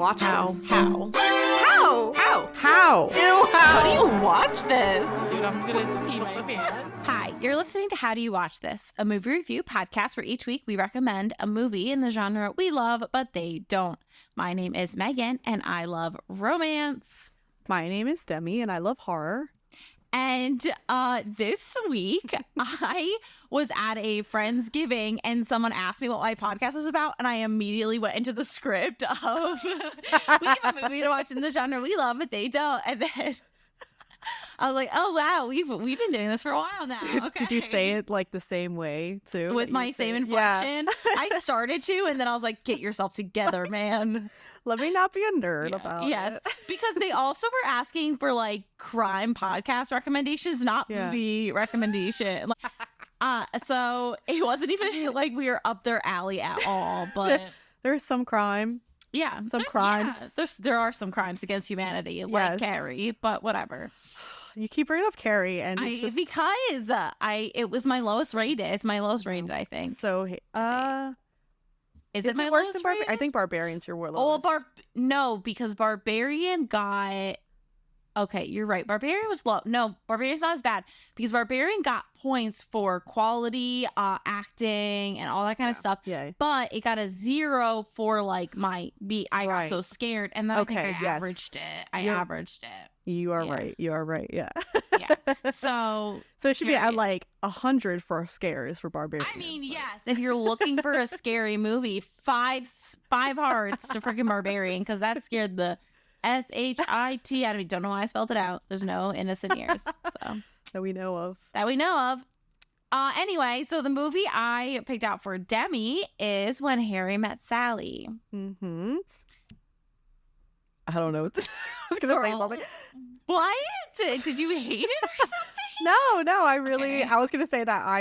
watch this? How? Ew, How do you watch this? Dude, I'm gonna pee my pants. Hi, you're listening to How Do You Watch This, a movie review podcast where each week we recommend a movie in the genre we love, but they don't. My name is Megan, and I love romance. My name is Demi, and I love horror. And this week, I was at a Friendsgiving, and someone asked me what my podcast was about, and I immediately went into the script of we have a movie to watch in the genre we love, but they don't. And then I was like, oh, wow, we've been doing this for a while now. Okay. Did you say it like the same way, too? With my same inflection? Yeah. I started to, and then I was like, get yourself together, man. Let me not be a nerd about it. Because they also were asking for like crime podcast recommendations, not movie recommendation. So it wasn't even like we were up their alley at all, but there's some crime. Yeah, some crimes. Yeah, there are some crimes against humanity, like Carrie, but whatever. You keep bringing up Carrie, and it's because it was my lowest rated. It's my lowest rated, I think. So, is it my lowest rated? I think Barbarian's your lowest. No, because Barbarian got. Okay, you're right. Barbarian was low. No, Barbarian's not as bad because Barbarian got points for quality, acting, and all that kind of stuff. Yeah. But it got a 0 for like I got so scared, and then I think I averaged it. I averaged it. You are right. You are right. Yeah. Yeah. So it should be at like 100 for scares for Barbarian. I mean, yes. If you're looking for a scary movie, five hearts to freaking Barbarian, because that scared the shit. I don't know why I spelled it out. There's no innocent ears. So that we know of. Anyway, so the movie I picked out for Demi is When Harry Met Sally. Mm-hmm. I don't know. I was gonna say something. What? Did you hate it or something? No. I was gonna say that I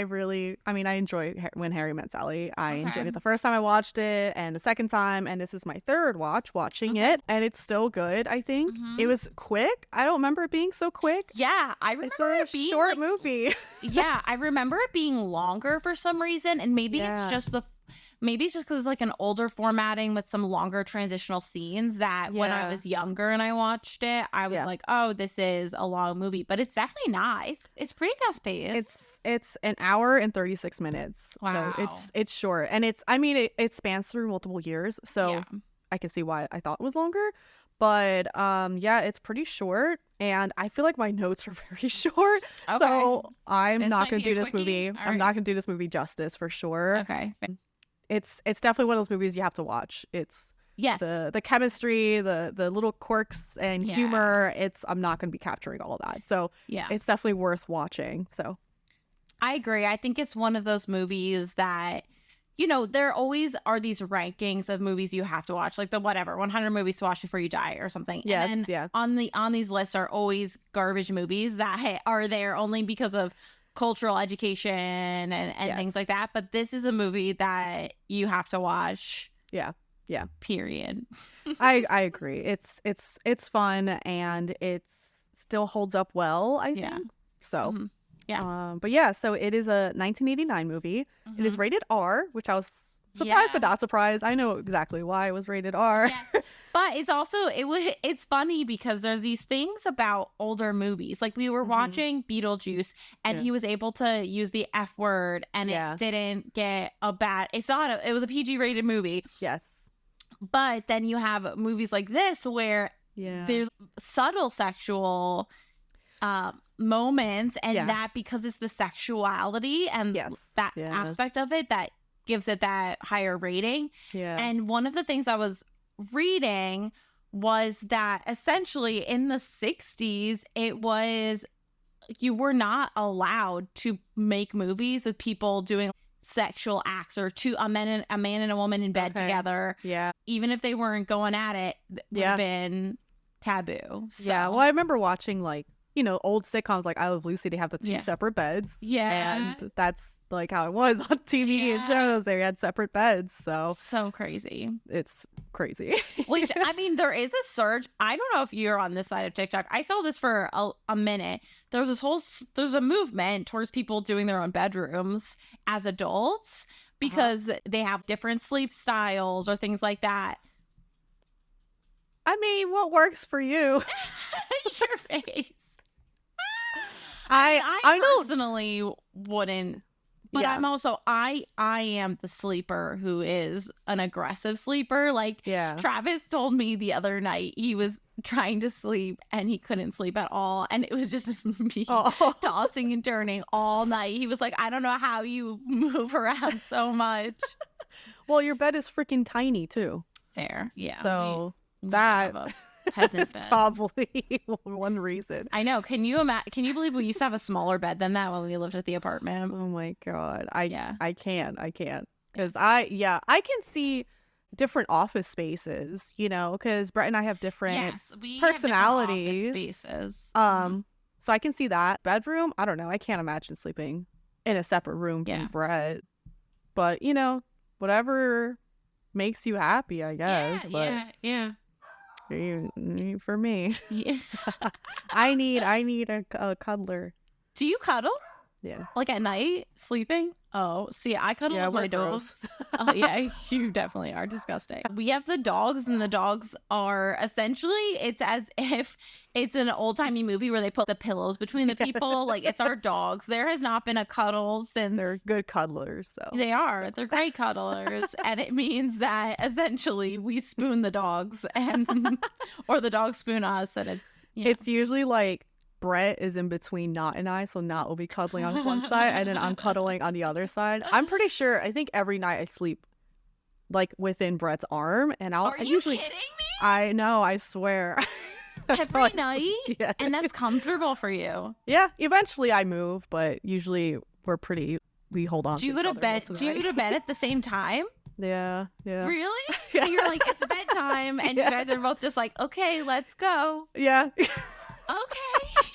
enjoyed When Harry Met Sally. I enjoyed it the first time I watched it, and the second time, and this is my third watching it, and it's still good. I think it was quick. I don't remember it being so quick. Yeah, I remember it being short movie. Yeah, I remember it being longer for some reason, and maybe it's just because it's like an older formatting with some longer transitional scenes that when I was younger and I watched it, I was like, oh, this is a long movie. But it's definitely not. It's pretty fast paced. It's an hour and 36 minutes. Wow. So it's short. And it spans through multiple years. So I can see why I thought it was longer. But it's pretty short. And I feel like my notes are very short. Okay. So I'm not going to do this movie. I'm not going to do this movie justice for sure. Okay. It's definitely one of those movies you have to watch. It's the chemistry, the little quirks and humor. I'm not going to be capturing all of that. So it's definitely worth watching. So I agree. I think it's one of those movies that, there always are these rankings of movies you have to watch, like the 100 movies to watch before you die or something. Yes, and on these lists are always garbage movies that are there only because of cultural education and things like that, but this is a movie that you have to watch. Period. I agree. It's fun, and it still holds up well, I think. So so it is a 1989 movie. It is rated R, which I was surprised but not surprised. I know exactly why it was rated R. Yes. But it's also it's funny because there's these things about older movies. Like we were watching Beetlejuice, and he was able to use the F word, and it didn't get a bad. It was a PG rated movie. Yes. But then you have movies like this where there's subtle sexual moments, and that because it's the sexuality and that aspect of it that gives it that higher rating. And one of the things I was reading was that essentially in the 60s you were not allowed to make movies with people doing sexual acts, or a man and a woman in bed together, even if they weren't going at it, would have been taboo. So. Well, I remember watching old sitcoms like I Love Lucy. They have the two separate beds, and that's like how it was on TV and shows. They had separate beds, so crazy. It's crazy. Which there is a surge. I don't know if you're on this side of TikTok. I saw this for a minute. There's a movement towards people doing their own bedrooms as adults because they have different sleep styles or things like that. I mean, what works for you? Your face. I personally wouldn't, but I'm also I am the sleeper who is an aggressive sleeper. Like Travis told me the other night he was trying to sleep and he couldn't sleep at all, and it was just me tossing and turning all night. He was like, I don't know how you move around so much. Well, your bed is freaking tiny too. Fair, yeah. So that peasant bed. Probably one reason. I know. Can you believe we used to have a smaller bed than that when we lived at the apartment? Oh my god. I can't. Because I can see different office spaces, you know, because Brett and I have different personalities. Have different office spaces. So I can see that. Bedroom, I don't know. I can't imagine sleeping in a separate room from Brett. But, you know, whatever makes you happy, I guess. Yeah. For me, I need a cuddler. Do you cuddle? Yeah. Like at night, sleeping? Oh, see, I cuddle with my dogs. Oh, yeah, you definitely are disgusting. We have the dogs, and the dogs are essentially, it's as if it's an old-timey movie where they put the pillows between the people. Like, it's our dogs. There has not been a cuddle since... They're good cuddlers, though. They are. So. They're great cuddlers. And it means that, essentially, we spoon the dogs, and or the dogs spoon us, and it's... You know. It's usually, like, Brett is in between Nott and I, so Nott will be cuddling on one side and then I'm cuddling on the other side. I'm pretty sure, I think every night I sleep like within Brett's arm, and Are you usually kidding me? I know, I swear. Every night? Yeah. And that's comfortable for you? Yeah, eventually I move, but usually we hold on. Do you go to bed? Do you go to bed at the same time? Yeah. Really? So you're like, it's bedtime, and you guys are both just like, okay, let's go. Yeah. Okay.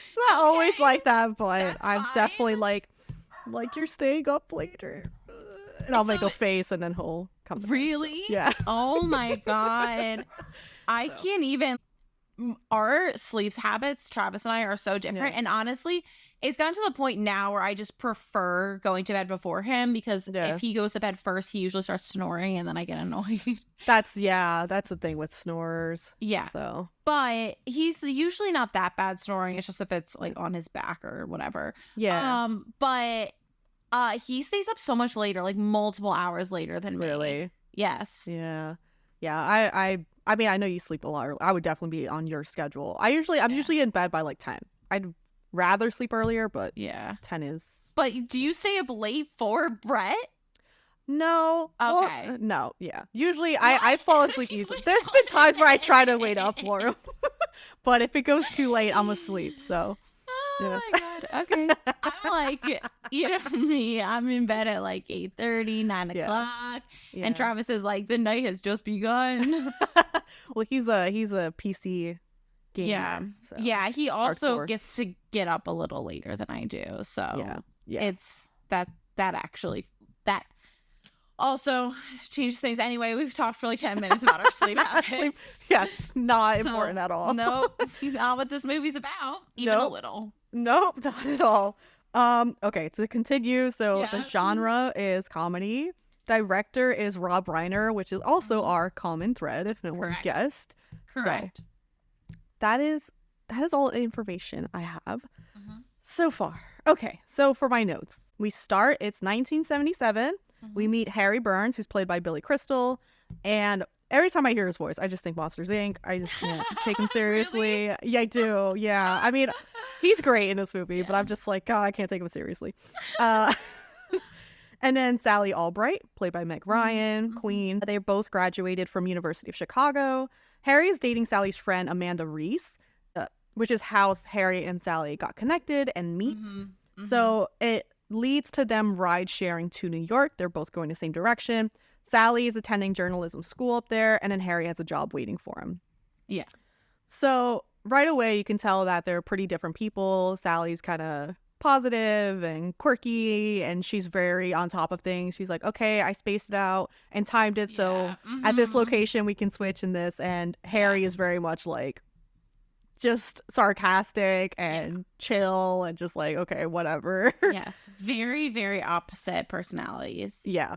It's not always like that, but That's I'm fine. definitely like you're staying up later. And I'll make a face, and then he'll come. Really? Yeah. Oh my God. I can't even. Our sleep habits, Travis and I, are so different. Yeah. And honestly, it's gotten to the point now where I just prefer going to bed before him, because if he goes to bed first, he usually starts snoring, and then I get annoyed. That's the thing with snorers. Yeah. So, but he's usually not that bad snoring. It's just if it's like on his back or whatever. Yeah. But he stays up so much later, like multiple hours later than me. Really? Yes. Yeah. I mean, I know you sleep a lot early. I would definitely be on your schedule. I'm usually in bed by like 10. I'd rather sleep earlier, but 10 is. But do you stay up late for Brett? No. Okay. Well, no. Yeah. Usually I fall asleep easily. There's been times where I try to wait up for him, but if it goes too late, I'm asleep. So. Oh my God. Okay. I'm like, you know me, I'm in bed at like 8:30, 9 o'clock. Yeah. And Travis is like, the night has just begun. Well, he's a PC gamer. Yeah. So. Yeah. He also Hardcore. gets to get up a little later than I do. So it's that also changes things. Anyway, we've talked for like 10 minutes about our sleep habits. Yeah, not important at all. Nope, not what this movie's about, even a little. Nope, not at all. Okay, to continue, so the genre is comedy. Director is Rob Reiner, which is also our common thread, if no one guessed. Correct. So, that is all the information I have so far. Okay, so for my notes, we start, it's 1977. We meet Harry Burns, who's played by Billy Crystal, and every time I hear his voice, I just think Monsters, Inc. I just can't take him seriously. Really? Yeah, I do. Yeah, I mean, he's great in this movie, but I'm just like, God, I can't take him seriously. And then Sally Albright, played by Meg Ryan, Queen. They both graduated from University of Chicago. Harry is dating Sally's friend Amanda Reese, which is how Harry and Sally got connected and meet. So it leads to them ride sharing to New York. They're both going the same direction. Sally is attending journalism school up there, and then Harry has a job waiting for him. Yeah. So right away, you can tell that they're pretty different people. Sally's kind of positive and quirky, and she's very on top of things. She's like, okay, I spaced it out and timed it, so at this location we can switch in this. And Harry is very much like just sarcastic and chill and just like, okay, whatever. Yes, very, very opposite personalities. Yeah.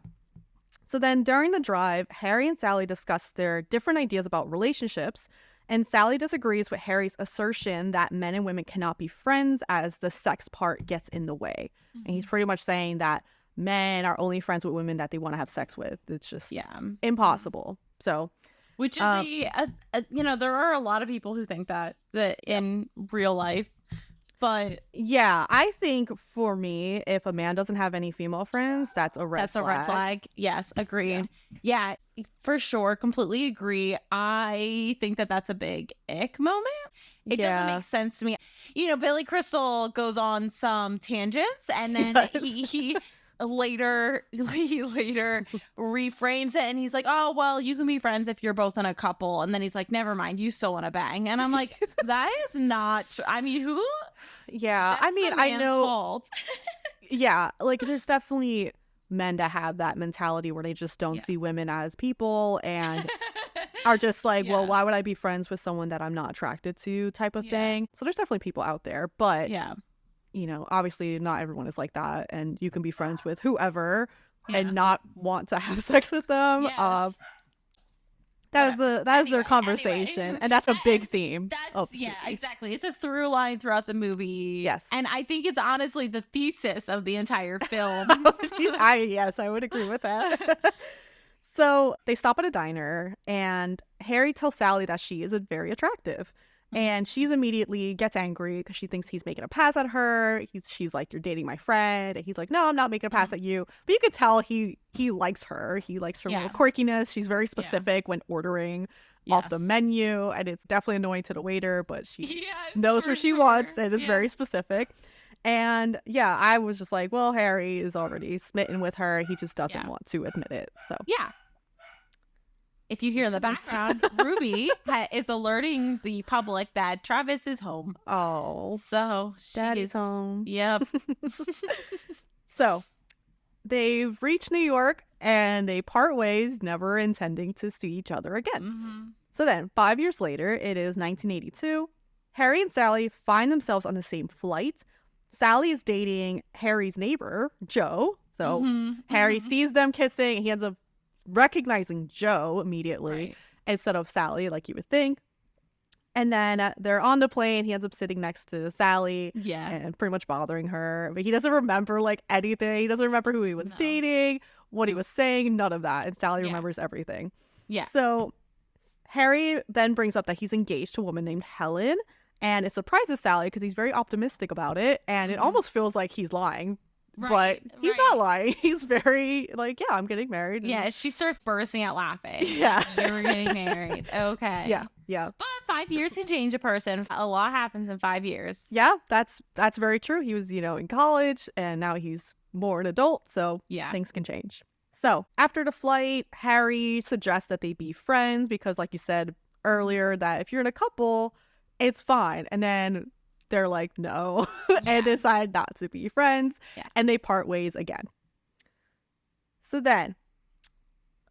So then during the drive, Harry and Sally discuss their different ideas about relationships, and Sally disagrees with Harry's assertion that men and women cannot be friends as the sex part gets in the way. And he's pretty much saying that men are only friends with women that they want to have sex with. It's just impossible. So, which is there are a lot of people who think that in real life. But yeah, I think for me, if a man doesn't have any female friends, that's a red flag. Yes, agreed. Yeah, for sure. Completely agree. I think that that's a big ick moment. It doesn't make sense to me. Billy Crystal goes on some tangents, and then he later reframes it, and he's like, oh, well, you can be friends if you're both in a couple. And then he's like, never mind, you still want to bang. And I'm like, that is not true. I mean, who? Yeah, that's I mean, the man's I know. Fault. Yeah, like there's definitely men that have that mentality where they just don't see women as people and are just like, well, why would I be friends with someone that I'm not attracted to type of thing. So there's definitely people out there, but obviously not everyone is like that, and you can be friends with whoever and not want to have sex with them. Yes. That is their conversation, and that's a big theme. Exactly. It's a through line throughout the movie. Yes, and I think it's honestly the thesis of the entire film. I would agree with that. So they stop at a diner, and Harry tells Sally that she is very attractive. And she's immediately gets angry because she thinks he's making a pass at her. She's like, you're dating my friend. And he's like, no, I'm not making a pass at you. But you could tell he likes her. He likes her little quirkiness. She's very specific when ordering off the menu. And it's definitely annoying to the waiter, but she knows what she wants and is very specific. And I was just like, well, Harry is already smitten with her. He just doesn't want to admit it. So if you hear in the background, Ruby is alerting the public that Travis is home. Oh, so Daddy's home. Yep. So they've reached New York and they part ways, never intending to see each other again. So then 5 years later, it is 1982. Harry and Sally find themselves on the same flight. Sally is dating Harry's neighbor, Joe. So Harry sees them kissing. He ends up recognizing Joe immediately instead of Sally, like you would think. And then they're on the plane. He ends up sitting next to Sally and pretty much bothering her. But he doesn't remember like anything. He doesn't remember who he was dating, what he was saying, none of that. And Sally remembers everything. Yeah. So Harry then brings up that he's engaged to a woman named Helen. And it surprises Sally because he's very optimistic about it. And it almost feels like he's lying. But he's not lying. He's very like, I'm getting married. Yeah, she starts bursting out laughing. Yeah. You're getting married. Okay. Yeah. But 5 years can change a person. A lot happens in 5 years. Yeah, that's very true. He was, in college and now he's more an adult. So things can change. So after the flight, Harry suggests that they be friends because like you said earlier, that if you're in a couple, it's fine. And then they're like, no, and decide not to be friends. And they part ways again. So then,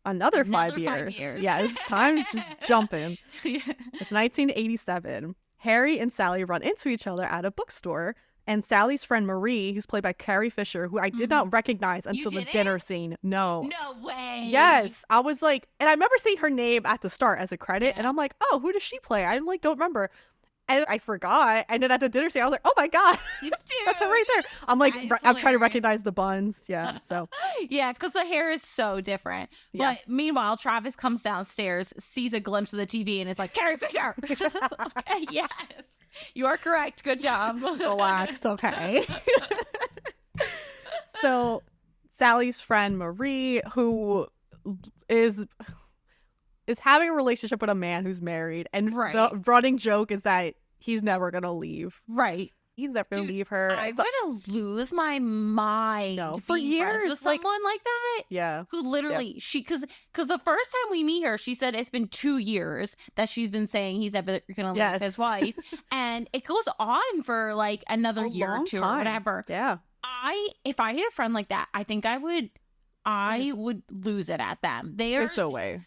another 5 years. Yeah, it's time to jump in. It's 1987. Harry and Sally run into each other at a bookstore. And Sally's friend Marie, who's played by Carrie Fisher, who I did not recognize until the dinner scene. No. No way. Yes. I was like, and I remember seeing her name at the start as a credit. And I'm like, oh, who does she play? I don't remember. And I forgot. And then at the dinner scene, I was like, oh my God, that's her right there. I'm like, I'm trying to recognize the buns. Yeah. So. Yeah, because the hair is so different. Yeah. But meanwhile, Travis comes downstairs, sees a glimpse of the TV, and is like, Carrie Fisher. Yes. You are correct. Good job. Relax. Okay. So Sally's friend Marie, who is having a relationship with a man who's married, and the running joke is that he's never gonna leave. Right. He's never gonna leave her. I'm gonna lose my mind. No, for years with someone like that. Yeah. Who literally because the first time we meet her, she said it's been 2 years that she's been saying he's never gonna leave his wife, and it goes on for like another year or two or whatever. Yeah. If I had a friend like that, I think I would lose it at them. There's no way.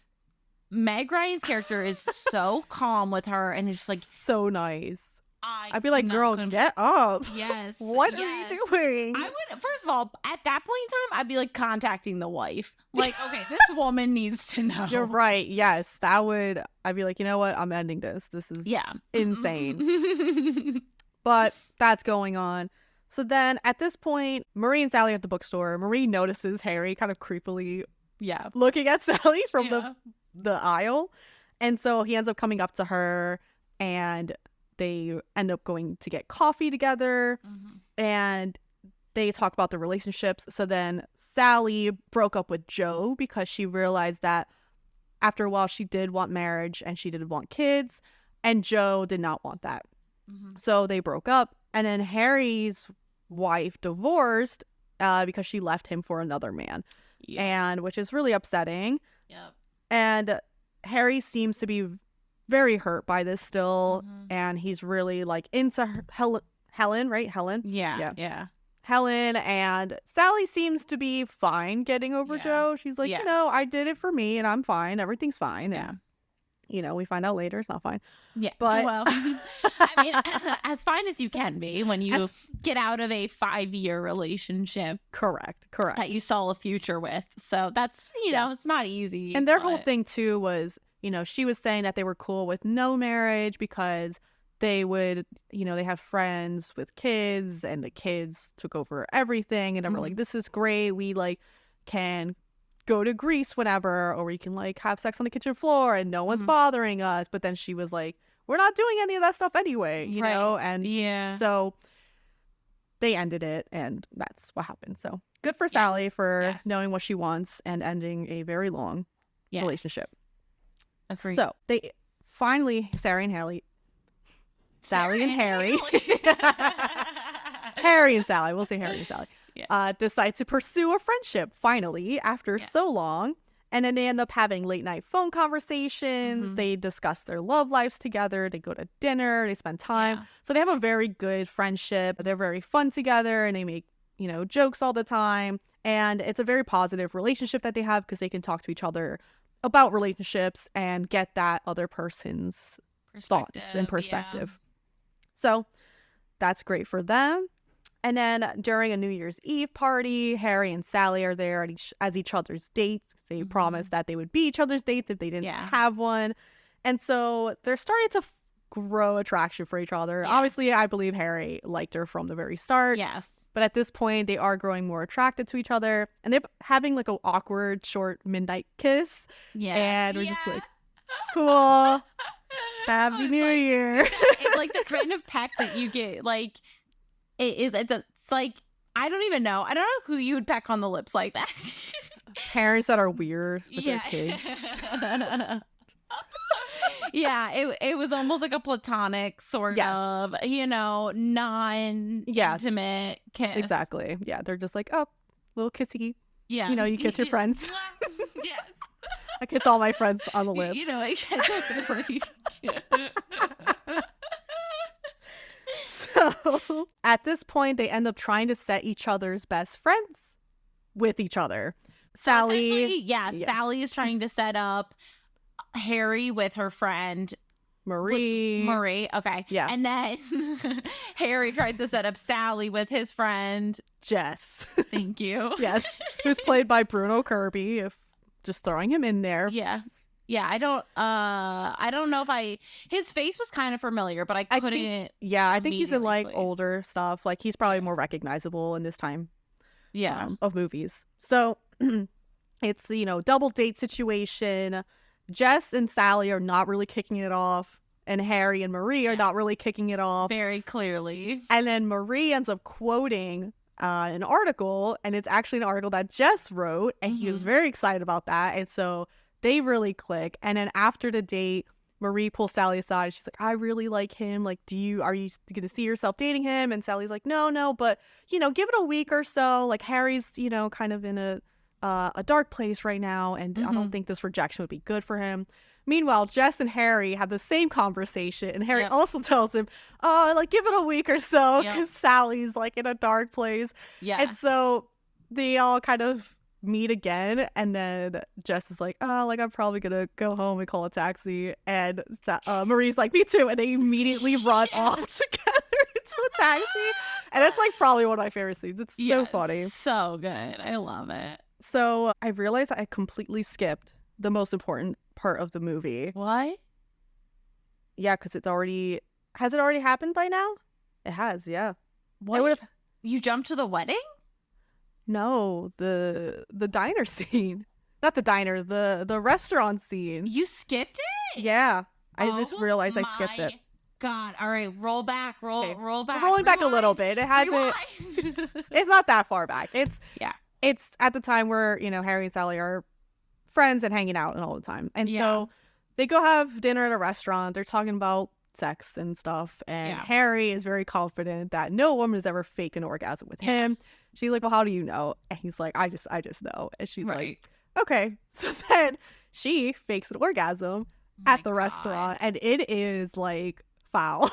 Meg Ryan's character is so calm with her, and it's like so nice. I'd be like, girl, get up. Yes. What are you doing? I would, first of all, at that point in time, I'd be like contacting the wife. Like, okay, this woman needs to know. You're right. Yes, I'd be like, you know what? I'm ending this. This is insane. But that's going on. So then at this point, Marie and Sally are at the bookstore. Marie notices Harry kind of creepily looking at Sally from the aisle. And so he ends up coming up to her and they end up going to get coffee together and they talk about the relationships. So then Sally broke up with Joe because she realized that after a while she did want marriage and she did want kids and Joe did not want that. So they broke up and then Harry's wife divorced because she left him for another man. And which is really upsetting. And Harry seems to be very hurt by this still and he's really like into Helen, right? Helen? Yeah. Helen, and Sally seems to be fine getting over Joe. She's like, you know, I did it for me and I'm fine. Everything's fine. And, you know, we find out later it's not fine. Yeah. But well, I mean, as fine as you can be when you get out of a 5-year relationship. Correct. That you saw a future with. So that's, you know, it's not easy. And their whole thing too was, you know, she was saying that they were cool with no marriage because they would, you know, they had friends with kids and the kids took over everything. And they were like, this is great. We like can go to Greece whenever, or we can like have sex on the kitchen floor and no one's bothering us. But then she was like, we're not doing any of that stuff anyway, you know? And so they ended it and that's what happened. So good for Sally for knowing what she wants and ending a very long relationship. Agreed. So they finally, Sally and Harry. Harry and Sally, we'll say Harry and Sally, decide to pursue a friendship finally after so long. And then they end up having late night phone conversations. They discuss their love lives together. They go to dinner. They spend time. So they have a very good friendship. They're very fun together and they make, you know, jokes all the time. And it's a very positive relationship that they have because they can talk to each other about relationships and get that other person's thoughts and perspective. So that's great for them. And then during a New Year's Eve party, Harry and Sally are there as each other's dates. They promised that they would be each other's dates if they didn't have one. And so they're starting to grow attraction for each other. Obviously, I believe Harry liked her from the very start. But at this point, they are growing more attracted to each other. And they're having like an awkward, short midnight kiss. And we're just like, cool. Happy New Year. It's like the kind of peck that you get, like, it's like, I don't even know. I don't know who you would peck on the lips like that. Parents that are weird with their kids. It was almost like a platonic sort of, you know, non-intimate kiss. Exactly. Yeah, they're just like, oh, little kissy. Yeah. You know, you kiss your friends. Yes. I kiss all my friends on the lips. You know, I definitely. So at this point, they end up trying to set each other's best friends with each other. Sally. Sally is trying to set up Harry with her friend Marie. Okay. Yeah. And then Harry tries to set up Sally with his friend Jess. Thank you. Yes. Who's played by Bruno Kirby. If just throwing him in there. Yeah. Yeah, I don't know if his face was kind of familiar, but I couldn't. I think he's in like older stuff. Like he's probably more recognizable in this time of movies. So it's, you know, double date situation. Jess and Sally are not really kicking it off, and Harry and Marie are not really kicking it off. Very clearly. And then Marie ends up quoting an article, and it's actually an article that Jess wrote, and he was very excited about that. And so they really click. And then after the date, Marie pulls Sally aside. She's like, I really like him. Like, are you going to see yourself dating him? And Sally's like, no, but, you know, give it a week or so. Like, Harry's, you know, kind of in a dark place right now. And I don't think this rejection would be good for him. Meanwhile, Jess and Harry have the same conversation. And Harry also tells him, like, give it a week or so because Sally's, like, in a dark place. Yeah. And so they all kind of meet again, and then Jess is like, oh, like I'm probably gonna go home and call a taxi, and Marie's like, me too, and they immediately run off together into a taxi, and it's like probably one of my favorite scenes. It's so funny. So good. I love it. So I realized I completely skipped the most important part of the movie. What? Yeah, because has it already happened by now? It has, yeah. What? You jumped to the wedding? No, the diner scene. Not the diner, the restaurant scene. You skipped it? Yeah. I just realized I skipped it. God. All right, roll back. Roll back. We're rolling back a little bit. It hasn't. It's not that far back. It's at the time where, Harry and Sally are friends and hanging out and all the time. And so they go have dinner at a restaurant. They're talking about sex and stuff. And Harry is very confident that no woman has ever faked an orgasm with him. She's like, well, how do you know? And he's like, I just know. And she's like, okay. So then she fakes an orgasm at the restaurant. And it is like foul.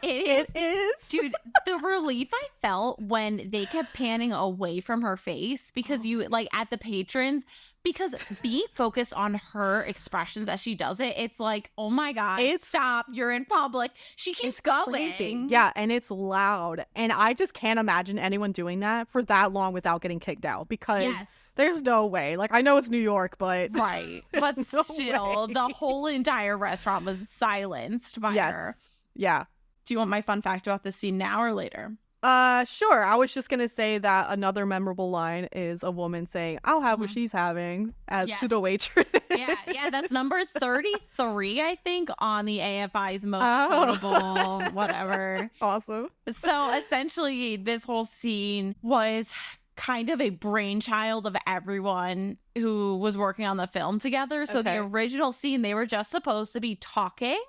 It is. Dude, the relief I felt when they kept panning away from her face because you like at the patrons, because being focused on her expressions as she does it, it's like, oh my God, stop. You're in public. She keeps going. Crazy. Yeah. And it's loud. And I just can't imagine anyone doing that for that long without getting kicked out because there's no way. Like, I know it's New York, but. Right. But no still, way. The whole entire restaurant was silenced by her. Yeah. Do you want my fun fact about this scene now or later? Sure. I was just gonna say that another memorable line is a woman saying, I'll have what she's having as to the waitress. Yeah, that's number 33, I think, on the AFI's most quotable whatever. Awesome. So essentially, this whole scene was kind of a brainchild of everyone who was working on the film together. So the original scene, they were just supposed to be talking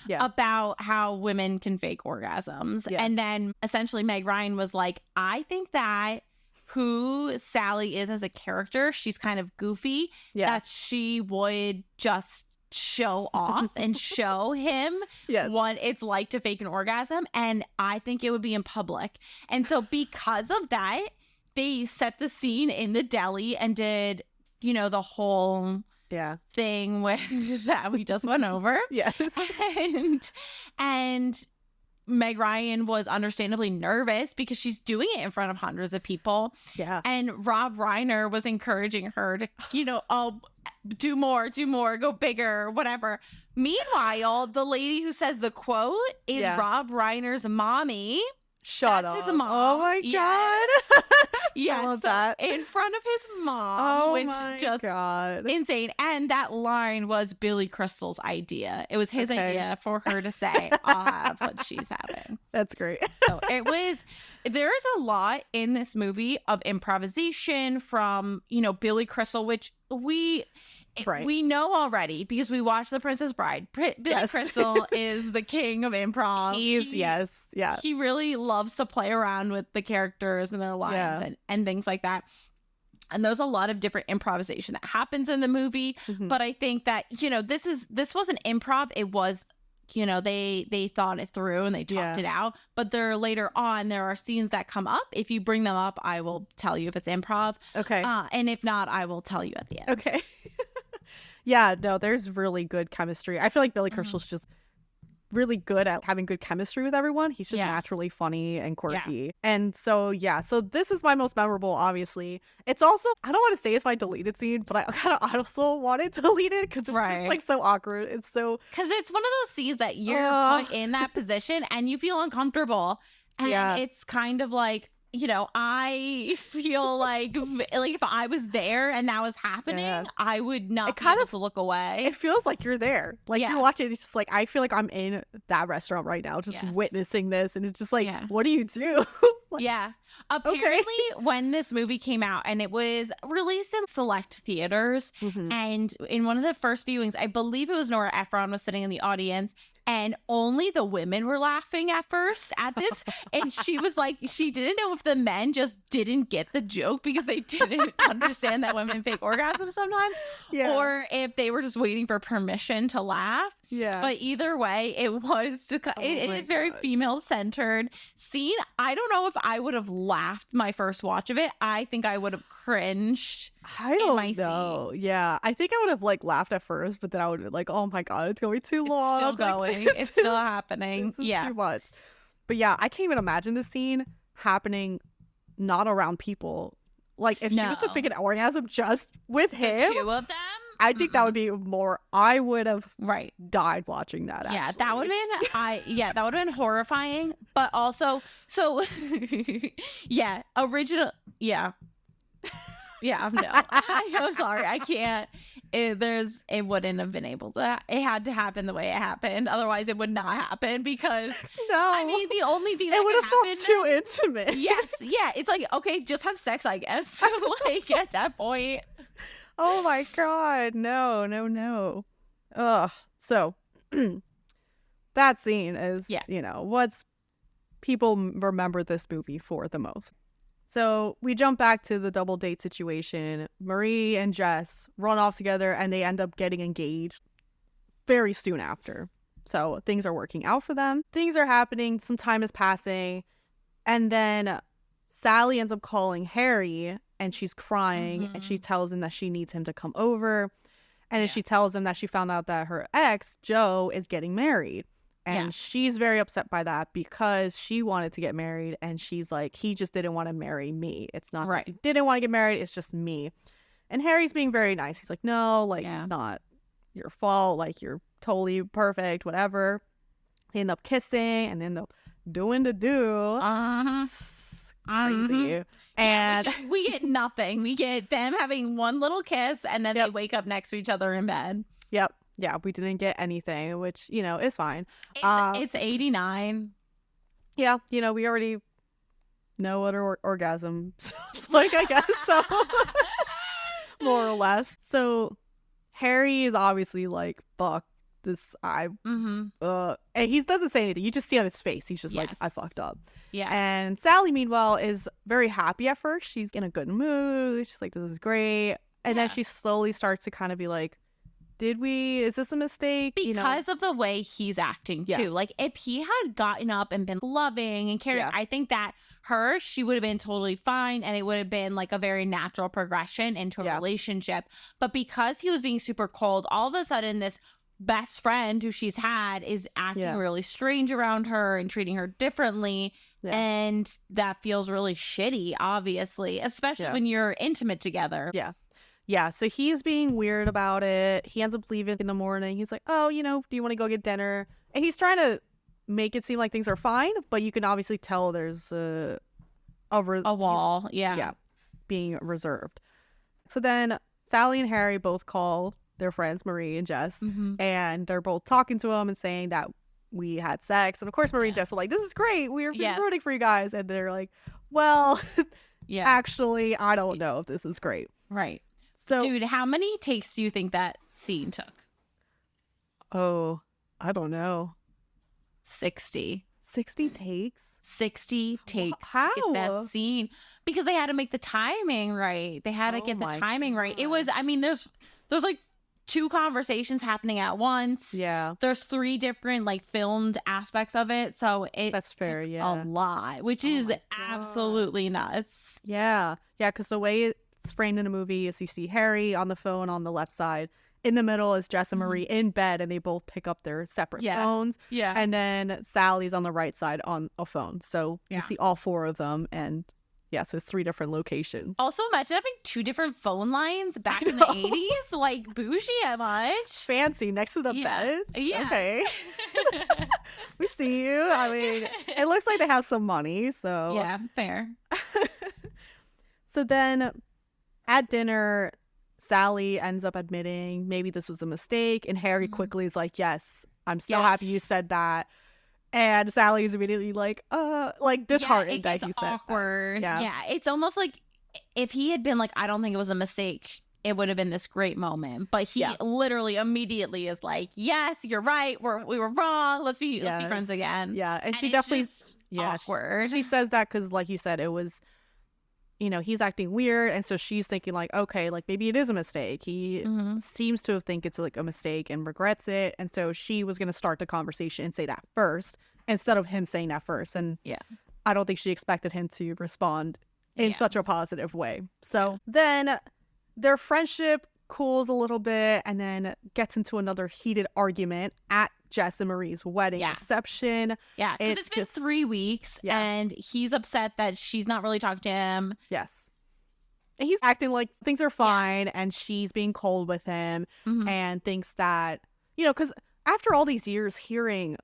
about how women can fake orgasms. And then essentially Meg Ryan was like, I think that who Sally is as a character, she's kind of goofy, that she would just show off and show him what it's like to fake an orgasm. And I think it would be in public. And so because of that, they set the scene in the deli and did, the whole thing that we just went over. And Meg Ryan was understandably nervous because she's doing it in front of hundreds of people. And Rob Reiner was encouraging her to, do more, go bigger, whatever. Meanwhile, the lady who says the quote is Rob Reiner's mommy. That's his mom. Oh my God. Yes. I love that. In front of his mom, which just God. Insane. And that line was Billy Crystal's idea. It was his idea for her to say, I'll have what she's having. That's great. So there is a lot in this movie of improvisation from, Billy Crystal, which we know already because we watched The Princess Bride. Billy Crystal is the king of improv. He really loves to play around with the characters and their lines and things like that. And there's a lot of different improvisation that happens in the movie. But I think that, this wasn't improv. It was, they thought it through and they talked it out. But later on, there are scenes that come up. If you bring them up, I will tell you if it's improv. Okay. And if not, I will tell you at the end. Okay. Yeah, no, there's really good chemistry. I feel like Billy Crystal's just really good at having good chemistry with everyone. He's just naturally funny and quirky. And so, so this is my most memorable, obviously. It's also, I don't want to say it's my deleted scene, but I kind of also wanted to delete it because it's just like so awkward. It's so... Because it's one of those scenes that you're put in that position and you feel uncomfortable. And it's kind of like... I feel like if I was there and that was happening, I would not be able to look away. It feels like you're there. Like you're watching, it's just like, I feel like I'm in that restaurant right now, just witnessing this. And it's just like, what do you do? Apparently, when this movie came out and it was released in select theaters, and in one of the first viewings, I believe it was Nora Ephron was sitting in the audience. And only the women were laughing at first at this. And she was like, she didn't know if the men just didn't get the joke because they didn't understand that women fake orgasms sometimes. Or if they were just waiting for permission to laugh. Yeah. But either way, it was just, it is very female centered scene. I don't know if I would have laughed my first watch of it. I think I would have cringed. I don't know. Yeah. I think I would have like laughed at first, but then I would be like, oh my God, it's going too long. It's still going. It's still happening. This is too much. But yeah, I can't even imagine this scene happening not around people. Like if she was to fake an orgasm just with him, the two of them, I think that would be more. I would have died watching that. Yeah, actually. that would have been. that would have been horrifying. But also, so yeah, original. Yeah, yeah. No, I'm sorry, I can't. It wouldn't have been able to. It had to happen the way it happened. Otherwise, it would not happen because I mean, the only thing that would have felt too intimate. Yes, yeah. It's like, okay, just have sex, I guess. Like at that point. Oh my God, no. Ugh. So that scene is, what's people remember this movie for the most. So we jump back to the double date situation. Marie and Jess run off together and they end up getting engaged very soon after. So things are working out for them. Things are happening. Some time is passing. And then Sally ends up calling Harry and she's crying and she tells him that she needs him to come over. And then she tells him that she found out that her ex, Joe, is getting married. And she's very upset by that because she wanted to get married. And she's like, he just didn't want to marry me. It's not that he didn't want to get married. It's just me. And Harry's being very nice. He's like, no, like, it's not your fault. Like, you're totally perfect, whatever. They end up kissing and end up doing the do. Crazy. And we get nothing. We get them having one little kiss and then they wake up next to each other in bed. Yep. Yeah, we didn't get anything, which, is fine. It's 89. Yeah, we already know what an orgasm sounds like, I guess, so more or less. So Harry is obviously like, fuck this, and he doesn't say anything. You just see on his face. He's just like, I fucked up. Yeah. And Sally, meanwhile, is very happy at first. She's in a good mood. She's like, this is great. And then she slowly starts to kind of be like, is this a mistake? Because of the way he's acting too. Like if he had gotten up and been loving and caring, I think that she would have been totally fine and it would have been like a very natural progression into a relationship. But because he was being super cold, all of a sudden this best friend who she's had is acting really strange around her and treating her differently. And that feels really shitty, obviously, especially when you're intimate together. Yeah, so he's being weird about it. He ends up leaving in the morning. He's like, oh, do you want to go get dinner? And he's trying to make it seem like things are fine, but you can obviously tell there's a wall. Being reserved. So then Sally and Harry both call their friends, Marie and Jess, and they're both talking to him and saying that we had sex. And of course, Marie and Jess are like, this is great. We're rooting for you guys. And they're like, well, actually, I don't know if this is great. Right. So, dude, how many takes do you think that scene took? Oh, I don't know. 60. 60 takes? 60 takes How? to get that scene. Because they had to make the timing right. They had to get the timing right. It was, there's like 2 conversations happening at once. Yeah. There's 3 different like filmed aspects of it. So that's fair, a lot, which is absolutely nuts. Yeah. Yeah, because the way it's framed in a movie is you see Harry on the phone on the left side. In the middle is Jess and Marie in bed, and they both pick up their separate phones. Yeah. And then Sally's on the right side on a phone. So you see all 4 of them, and so it's 3 different locations. Also, imagine having 2 different phone lines back in the 80s. Like, bougie much. Fancy next to the bed. Yeah. Okay. We see you. It looks like they have some money, so. Yeah, fair. So then at dinner, Sally ends up admitting maybe this was a mistake, and Harry quickly is like, yes, I'm so happy you said that. And Sally's immediately like disheartened that he said awkward. That. Yeah, it's almost like if he had been like, I don't think it was a mistake, it would have been this great moment. But he literally immediately is like, yes, you're right. We were wrong. Let's be friends again. Yeah, and she definitely awkward. She says that because, like you said, it was you know, he's acting weird. And so she's thinking like, okay, like maybe it is a mistake. He seems to think it's like a mistake and regrets it. And so she was going to start the conversation and say that first instead of him saying that first. And I don't think she expected him to respond in such a positive way. So then their friendship cools a little bit and then gets into another heated argument at Jess and Marie's wedding reception. Yeah, because it's been 3 weeks and he's upset that she's not really talking to him. Yes. And he's acting like things are fine and she's being cold with him and thinks that, you know, because after all these years hearing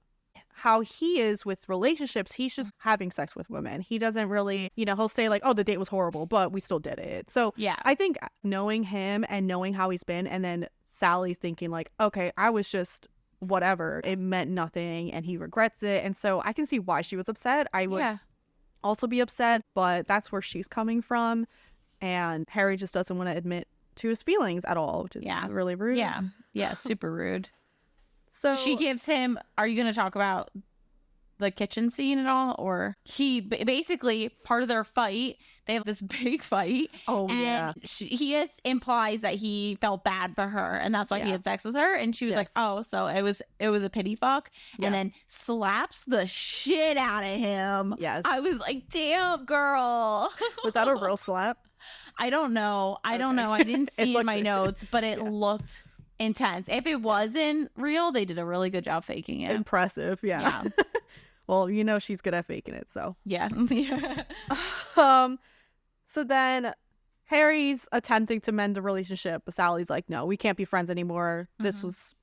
how he is with relationships, he's just having sex with women. He doesn't really, you know, he'll say like, oh, the date was horrible, but we still did it. So I think knowing him and knowing how he's been, and then Sally thinking like, okay, I was just whatever, it meant nothing and he regrets it. And so I can see why she was upset. I would also be upset, but that's where she's coming from. And Harry just doesn't want to admit to his feelings at all, which is really rude. Yeah, super rude. So she gives him, are you going to talk about the kitchen scene at all? Or he basically, part of their fight, they have this big fight. Oh, and he implies that he felt bad for her and that's why he had sex with her. And she was like, oh, so it was a pity fuck. And then slaps the shit out of him. Yes. I was like, damn, girl. Was that a real slap? I don't know. I don't know. I didn't see in my notes, but it looked intense. If it wasn't real, they did a really good job faking it. Impressive. Yeah. Well, you know she's good at faking it, so so then Harry's attempting to mend the relationship, but Sally's like, no, we can't be friends anymore. This was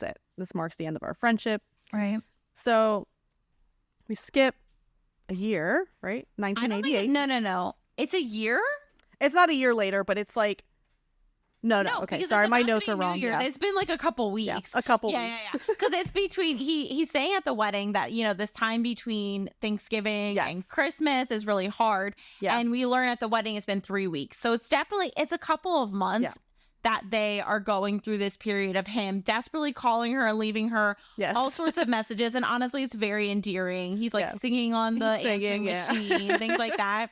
it. This marks the end of our friendship. Right. So we skip a year, right? 1988. No. It's a year? It's not a year later, but it's like No, okay, sorry, my notes are wrong. Yeah. It's been like a couple weeks. A couple weeks. Yeah. Because it's between, he's saying at the wedding that, you know, this time between Thanksgiving and Christmas is really hard. Yeah. And we learn at the wedding it's been 3 weeks. So it's a couple of months that they are going through this period of him desperately calling her and leaving her all sorts of messages. And honestly, it's very endearing. He's like singing on the answering machine, things like that.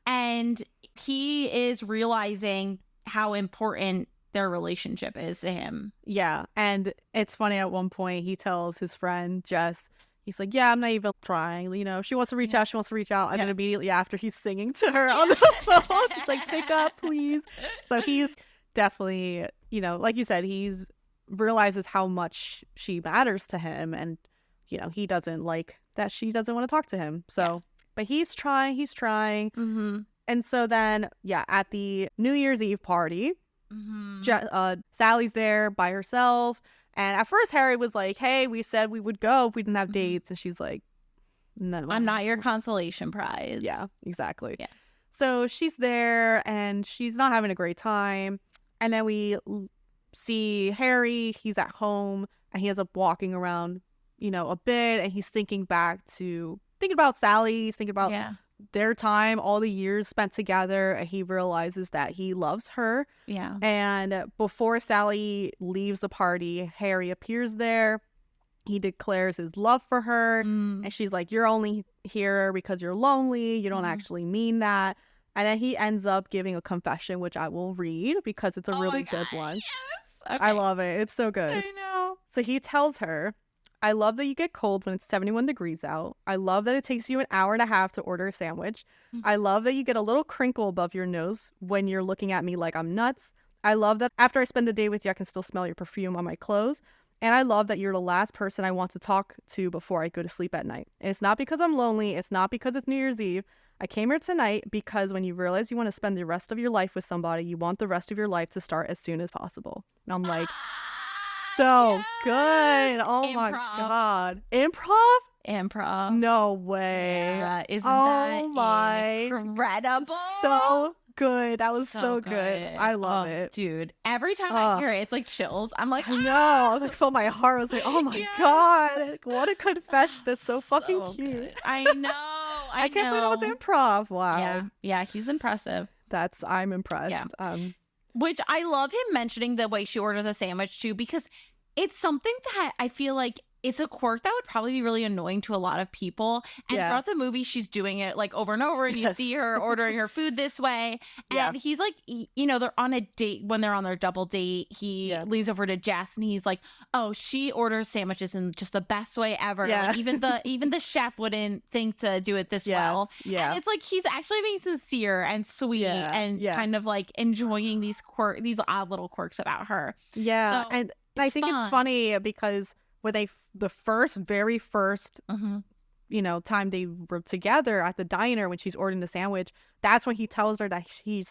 And he is realizing how important their relationship is to him. Yeah. And it's funny, at one point he tells his friend Jess, he's like, yeah, I'm not even trying, you know, she wants to reach out, and then immediately after he's singing to her on the phone, he's like, pick up please. So he's definitely, you know, like you said, he's realizes how much she matters to him, and you know, he doesn't like that she doesn't want to talk to him. So but he's trying. And so then, at the New Year's Eve party, Sally's there by herself. And at first, Harry was like, hey, we said we would go if we didn't have dates. And she's like, no, I'm not your consolation prize. Yeah, exactly. Yeah. So she's there and she's not having a great time. And then we see Harry. He's at home and he ends up walking around, you know, a bit. And he's thinking about Sally. He's thinking about their time, all the years spent together, and he realizes that he loves her. Yeah. And before Sally leaves the party, Harry appears there. He declares his love for her, and she's like, you're only here because you're lonely. You don't actually mean that. And then he ends up giving a confession, which I will read because it's a really good one. Yes. Okay. I love it. It's so good. I know. So he tells her, I love that you get cold when it's 71 degrees out. I love that it takes you an hour and a half to order a sandwich. I love that you get a little crinkle above your nose when you're looking at me like I'm nuts. I love that after I spend the day with you, I can still smell your perfume on my clothes. And I love that you're the last person I want to talk to before I go to sleep at night. And it's not because I'm lonely. It's not because it's New Year's Eve. I came here tonight because when you realize you want to spend the rest of your life with somebody, you want the rest of your life to start as soon as possible. And I'm like... So good. Oh my God. Improv? No way. Yeah, isn't that incredible? So good. That was so good. I love it. Dude, every time I hear it, it's like chills. I'm like, I know. I felt my heart. I was like, oh my God. Like, what a confession. That's so fucking cute. Good. I know. I can't believe it was improv. Wow. Yeah, he's impressive. I'm impressed. Yeah. Which I love him mentioning the way she orders a sandwich too, because it's something that I feel like it's a quirk that would probably be really annoying to a lot of people. And throughout the movie, she's doing it like over and over, and you see her ordering her food this way. And he's like, you know, they're on a date. When they're on their double date, he leans over to Jess and he's like, oh, she orders sandwiches in just the best way ever. Like, even the chef wouldn't think to do it this well. And it's like he's actually being sincere and sweet and kind of like enjoying these odd little quirks about her. Yeah. So and I think it's funny because when the very first you know, time they were together at the diner, when she's ordering the sandwich, that's when he tells her that he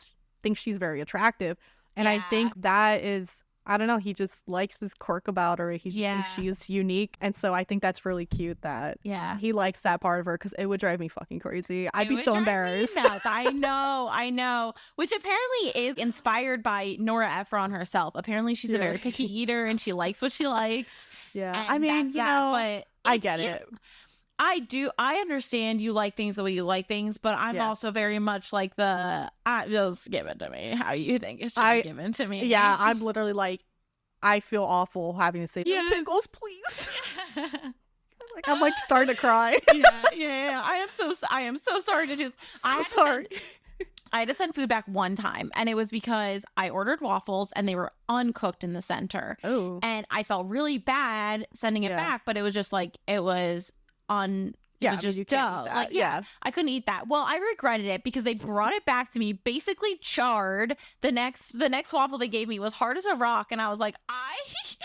thinks she's very attractive. And I think that is, I don't know, he just likes this quirk about her. He just thinks she's unique. And so I think that's really cute that he likes that part of her, because it would drive me fucking crazy. I'd be so embarrassed. I know. Which apparently is inspired by Nora Ephron herself. Apparently she's a very picky eater and she likes what she likes. Yeah. I mean, you know, but I get it. I understand you like things the way you like things, but I'm also very much like just give it to me how you think it should be given to me. Yeah, I'm literally like, I feel awful having to say, pickles, please. Like, I'm like starting to cry. Yeah. I am so sorry to do this. I had to send food back one time, and it was because I ordered waffles and they were uncooked in the center. Oh. And I felt really bad sending it back, but it was just like, it was just dough. Like, I couldn't eat that. Well, I regretted it because they brought it back to me basically charred. The next waffle they gave me was hard as a rock, and I was like, I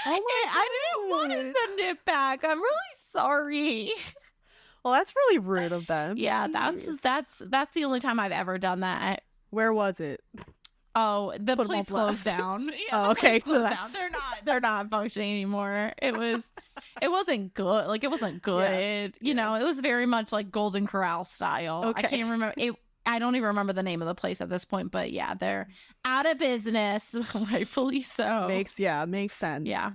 didn't want to send it back. I'm really sorry. Well, that's really rude of them. Yeah, that's the only time I've ever done that. Where was it? Oh, the place closed down. Yeah, okay, closed down. They're not functioning anymore. It wasn't good. Like, it wasn't good. You know, it was very much like Golden Corral style. Okay. I can't remember it. I don't even remember the name of the place at this point, but yeah, they're out of business, rightfully so. Makes sense. Yeah.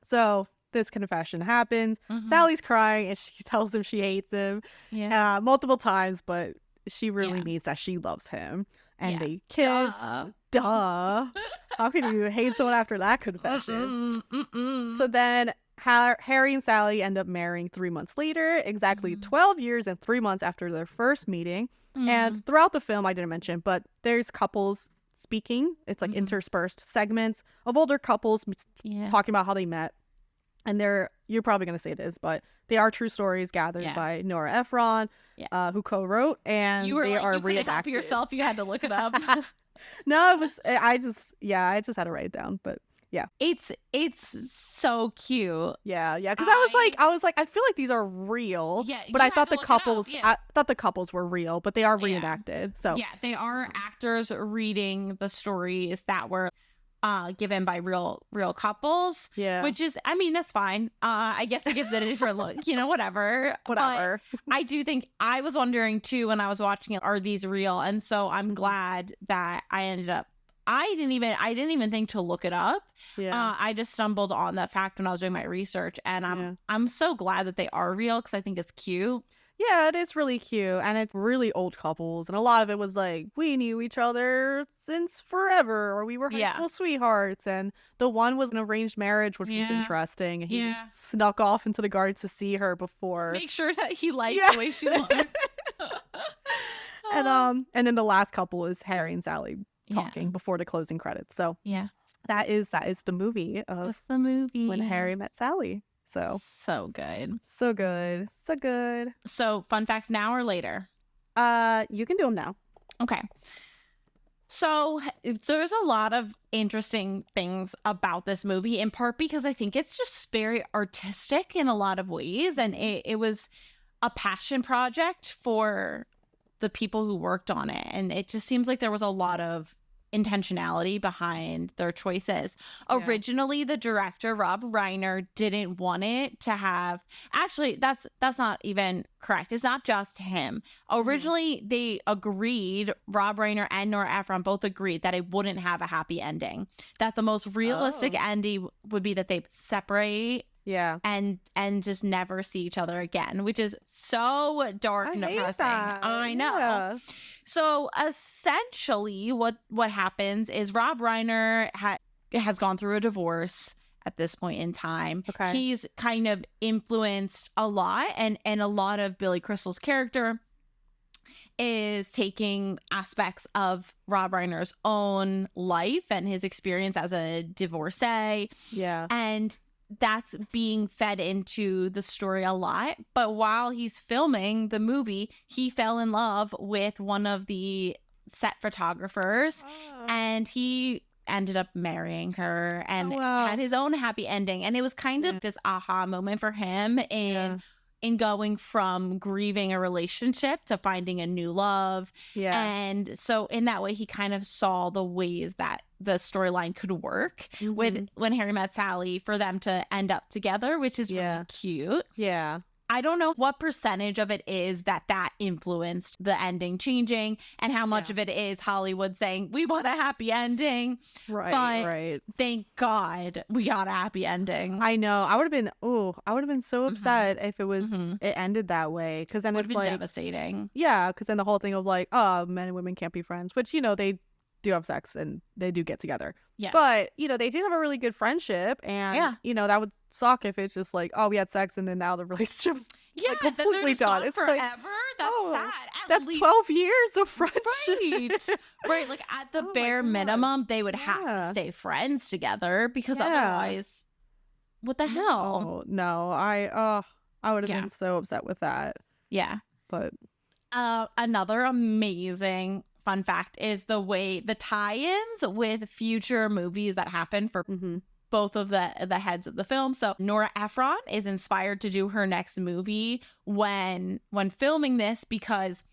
So this confession happens. Sally's crying and she tells him she hates him multiple times, but she really means that she loves him. And they kiss. Duh. How can you hate someone after that confession? So then Harry and Sally end up marrying 3 months later, exactly 12 years and 3 months after their first meeting. And throughout the film, I didn't mention, but there's couples speaking. It's like interspersed segments of older couples talking about how they met. And you're probably going to say this, but they are true stories gathered by Nora Ephron, who co-wrote, and they are reenacted. You couldn't help yourself. You had to look it up. No, I just had to write it down, but yeah. It's so cute. Yeah. Because I was like, I feel like these are real. Yeah. But I thought the couples were real, but they are reenacted. So yeah, they are actors reading the stories that were given by real couples, which is, I mean, that's fine. I guess it gives it a different look, you know, whatever. But I do think, I was wondering too when I was watching it, are these real? And so I'm glad that I didn't even think to look it up. I just stumbled on that fact when I was doing my research, and I'm so glad that they are real, because I think it's cute. Yeah, it is really cute, and it's really old couples, and a lot of it was like, we knew each other since forever, or we were high school sweethearts, and the one was an arranged marriage, which was interesting, and he snuck off into the garden to see her before. Make sure that he liked the way she looked. And then the last couple is Harry and Sally talking before the closing credits. So that is the movie of That's the movie When Harry Met Sally. So good. So fun facts now or later? You can do them now. Okay. So there's a lot of interesting things about this movie, in part because I think it's just very artistic in a lot of ways, and it was a passion project for the people who worked on it, and it just seems like there was a lot of intentionality behind their choices. Originally, the director Rob Reiner didn't want it to have, actually that's not even correct, it's not just him. Originally they agreed, Rob Reiner and Nora Ephron both agreed that it wouldn't have a happy ending, that the most realistic ending would be that they separate and just never see each other again, which is so dark and depressing. I know. So essentially what happens is Rob Reiner has gone through a divorce, at this point in time. Okay. He's kind of influenced a lot, and a lot of Billy Crystal's character is taking aspects of Rob Reiner's own life and his experience as a divorcee. Yeah. And that's being fed into the story a lot. But while he's filming the movie, he fell in love with one of the set photographers, and he ended up marrying her and had his own happy ending. And it was kind of this aha moment for him in going from grieving a relationship to finding a new love. Yeah. And so in that way, he kind of saw the ways that the storyline could work with When Harry Met Sally for them to end up together, which is really cute. Yeah. I don't know what percentage of it is that influenced the ending changing, and how much of it is Hollywood saying, we want a happy ending. Right. Thank God we got a happy ending. I know. I would have been so upset if it was it ended that way, because then it's like devastating. Yeah, because then the whole thing of like, oh, men and women can't be friends, which, they do have sex and they do get together. Yes. But, they did have a really good friendship, and, that would suck if it's just like, oh, we had sex and then now the relationship's completely done. It's forever. That's sad. That's 12 years of friendship. Right. Like at the bare minimum, they would have to stay friends together, because otherwise, what the hell? No, I would have been so upset with that. Yeah. But another amazing fun fact is the tie-ins with future movies that happen for both of the heads of the film. So Nora Ephron is inspired to do her next movie when filming this, because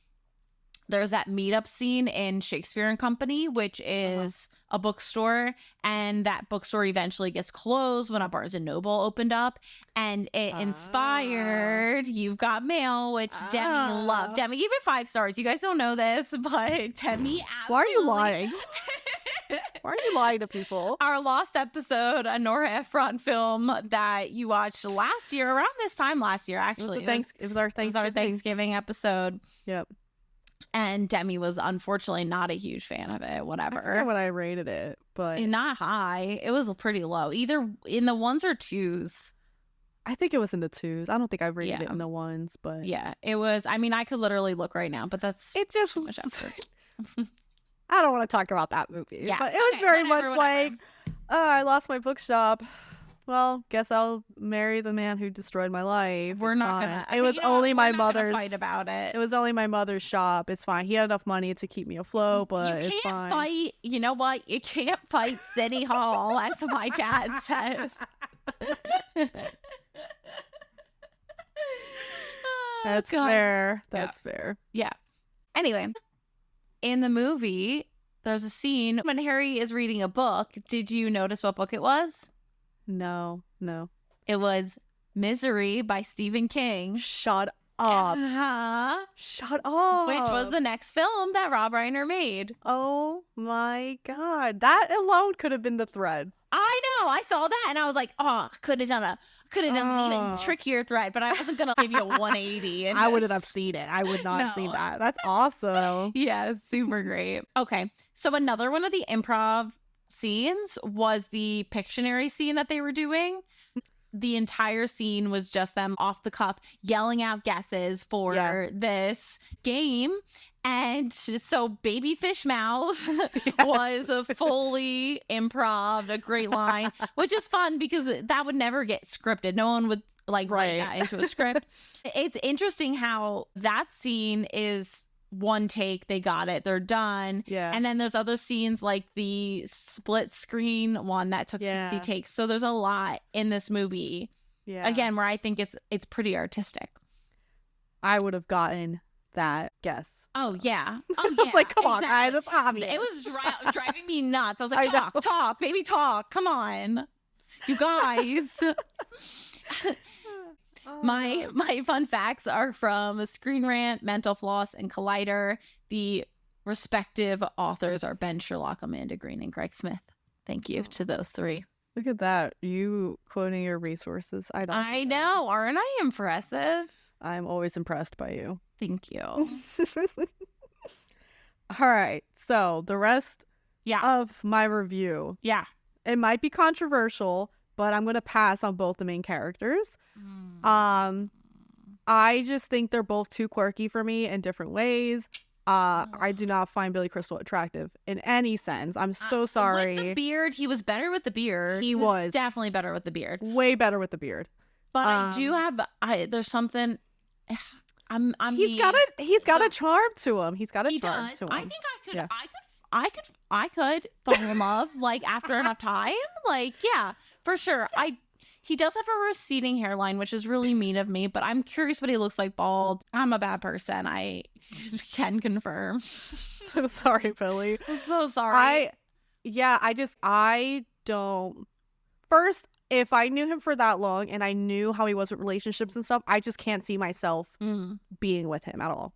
there's that meetup scene in Shakespeare and Company, which is a bookstore, and that bookstore eventually gets closed when a Barnes and Noble opened up, and it inspired You've Got Mail, which Demi loved. Demi gave it 5 stars. You guys don't know this, but Demi absolutely... Why are you lying? Why are you lying to people? Our lost episode, a Nora Ephron film that you watched last year, around this time last year, actually. It was our Thanksgiving episode. Yep. And Demi was unfortunately not a huge fan of it, whatever. I forget what I rated it, but... Not high. It was pretty low. Either in the 1s or 2s. I think it was in the 2s. I don't think I rated it in the 1s, but... Yeah, it was... I mean, I could literally look right now, but that's... It just... too much effort. I don't want to talk about that movie. Yeah. But it was very much like, I lost my bookshop. Well, guess I'll marry the man who destroyed my life. We're not gonna. It was only my mother's. Fight about it. It was only my mother's shop. It's fine. He had enough money to keep me afloat, but you can't fight. You know what? You can't fight City Hall, as my dad says. That's fair. That's fair. Yeah. Anyway, in the movie, there's a scene when Harry is reading a book. Did you notice what book it was? No. It was Misery by Stephen King. Shut up. Shut up. Which was the next film that Rob Reiner made. Oh my God. That alone could have been the thread. I know. I saw that and I was like, oh, could have done an even trickier thread, but I wasn't going to give you a 180. And I wouldn't have seen it. I would not have seen that. That's awesome. Yeah, it's super great. Okay. So another one of the improv scenes was the Pictionary scene that they were doing. The entire scene was just them off the cuff yelling out guesses for this game. And so Baby Fish Mouth was a fully improv, a great line, which is fun because that would never get scripted. No one would write that into a script. It's interesting how that scene is one take, they got it, they're done. Yeah. And then there's other scenes like the split screen one that took 60 takes. So there's a lot in this movie. Yeah. Again, where I think it's pretty artistic. I would have gotten that guess. Oh yeah. Oh I was like, come on, guys, it's obvious. It was driving me nuts. I was like, talk, baby, talk. Come on, you guys. My fun facts are from Screen Rant, Mental Floss, and Collider. The respective authors are Ben Sherlock, Amanda Green, and Greg Smith. Thank you to those 3. Look at that. You quoting your resources. I know. Aren't I impressive? I'm always impressed by you. Thank you. All right. So the rest of my review. Yeah. It might be controversial, but I'm gonna pass on both the main characters. I just think they're both too quirky for me in different ways. I do not find Billy Crystal attractive in any sense. I'm so sorry. With the beard, he was better with the beard. He was definitely better with the beard. Way better with the beard. But I do have. There's something. He's got a charm to him. He's got a charm to him. I think I could fall in love like after enough time. Like, yeah, for sure. He does have a receding hairline, which is really mean of me, but I'm curious what he looks like bald. I'm a bad person. I can confirm. So sorry, Billy. I'm so sorry. I don't. First, if I knew him for that long and I knew how he was with relationships and stuff, I just can't see myself being with him at all.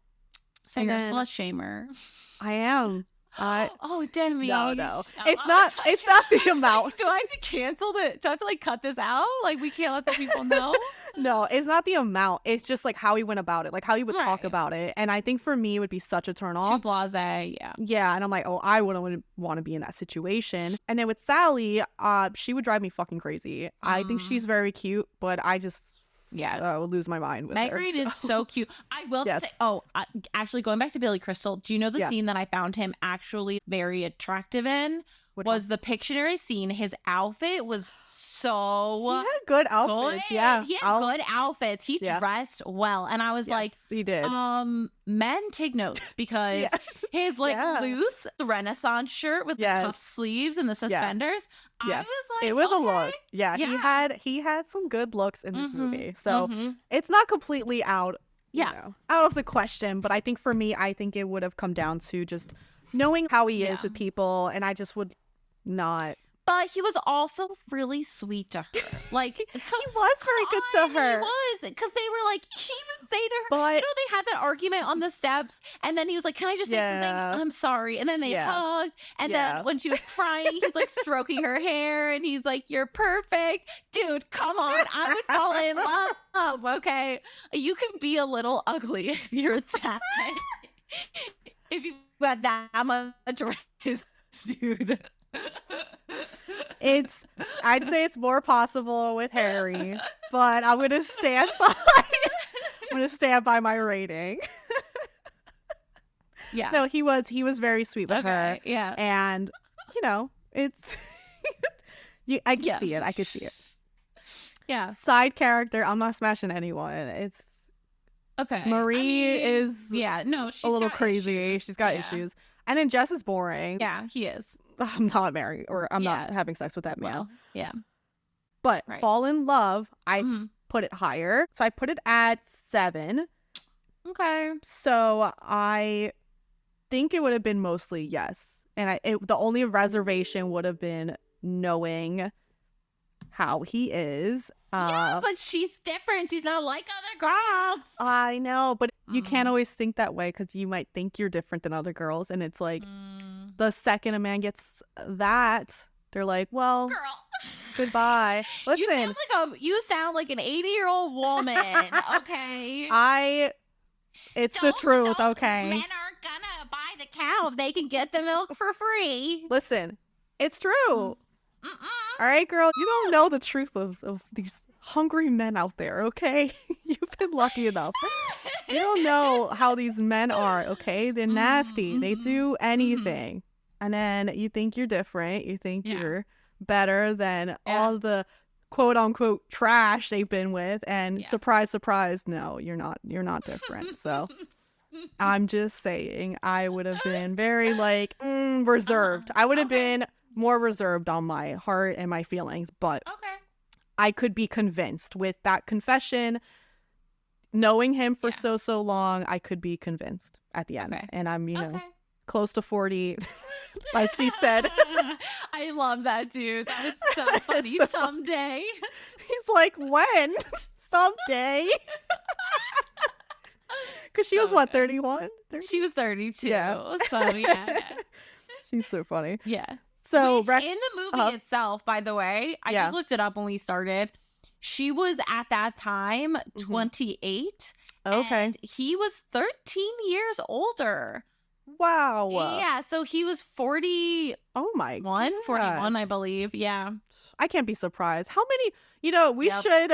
So you're a slut shamer. I am. Oh, Demi. No. It's not the amount. Like, do I have to cancel it? Do I have to like cut this out? Like, we can't let the people know? No, it's not the amount. It's just like how he went about it, like how he would talk about it. And I think for me, it would be such a turn off. Too blasé, yeah. Yeah, and I'm like, oh, I wouldn't want to be in that situation. And then with Sally, she would drive me fucking crazy. I think she's very cute, but I just... I would lose my mind with her. Meg is so cute. I will say, actually, going back to Billy Crystal, do you know the scene that I found him actually very attractive in? Was the Pictionary scene. His outfit was so He had good outfits, good. yeah. He had good outfits. He dressed well. And I was like, he did. Men take notes because his loose Renaissance shirt with the cuff sleeves and the suspenders. I was like, it was a look. Yeah, he had some good looks in this movie. So it's not completely out of the question, but I think for me, I think it would have come down to just knowing how he is with people, and I just would not. But he was also really sweet to her. Like, he was very good to her. He was, because they were like, he would say to her, you know, they had that argument on the steps, and then he was like, can I just say something? I'm sorry. And then they hugged, and then when she was crying, he's like stroking her hair, and he's like, you're perfect. Dude, come on. I would fall in love, okay? You can be a little ugly if you're that. If you got that much race, dude. I'd say it's more possible with Harry, but I'm gonna stand by my rating. No, he was very sweet with her. Yeah. And you know, it's I can see it. I could see it. Yeah. Side character, I'm not smashing anyone. It's okay. Marie is she's a little crazy. Issues. She's got issues. And then Jess is boring. Yeah, he is. I'm not married, or I'm not having sex with that man. Well, yeah. But Fall in Love, I put it higher. So I put it at 7. Okay. So I think it would have been mostly yes. And the only reservation would have been knowing how he is. But she's different. She's not like other girls. I know, but you can't always think that way, because you might think you're different than other girls, and it's like the second a man gets that, they're like, well, girl, goodbye. Listen, you sound like an 80-year-old woman. Okay, it's the truth. Okay, men aren't gonna buy the cow if they can get the milk for free. Listen, it's true. All right, girl, you don't know the truth of these hungry men out there, okay? You've been lucky enough. You don't know how these men are, okay? They're nasty. They do anything. And then you think you're different. You think you're better than all the quote-unquote trash they've been with. And surprise, surprise, no, you're not different. So I'm just saying, I would have been very, like, reserved. I would have been more reserved on my heart and my feelings, but I could be convinced with that confession, knowing him for so long. I could be convinced at the end, and I'm close to 40, like she said. I love that, dude. That was so funny. So, someday. He's like, when? Someday. Because she was what, 31? She was 32. Yeah. So She's so funny. Yeah. So in the movie itself, by the way, I just looked it up when we started. She was at that time 28. Okay. And he was 13 years older. wow. Yeah, so he was 40. Oh my god. 41, I believe. Yeah. I can't be surprised. How many, we should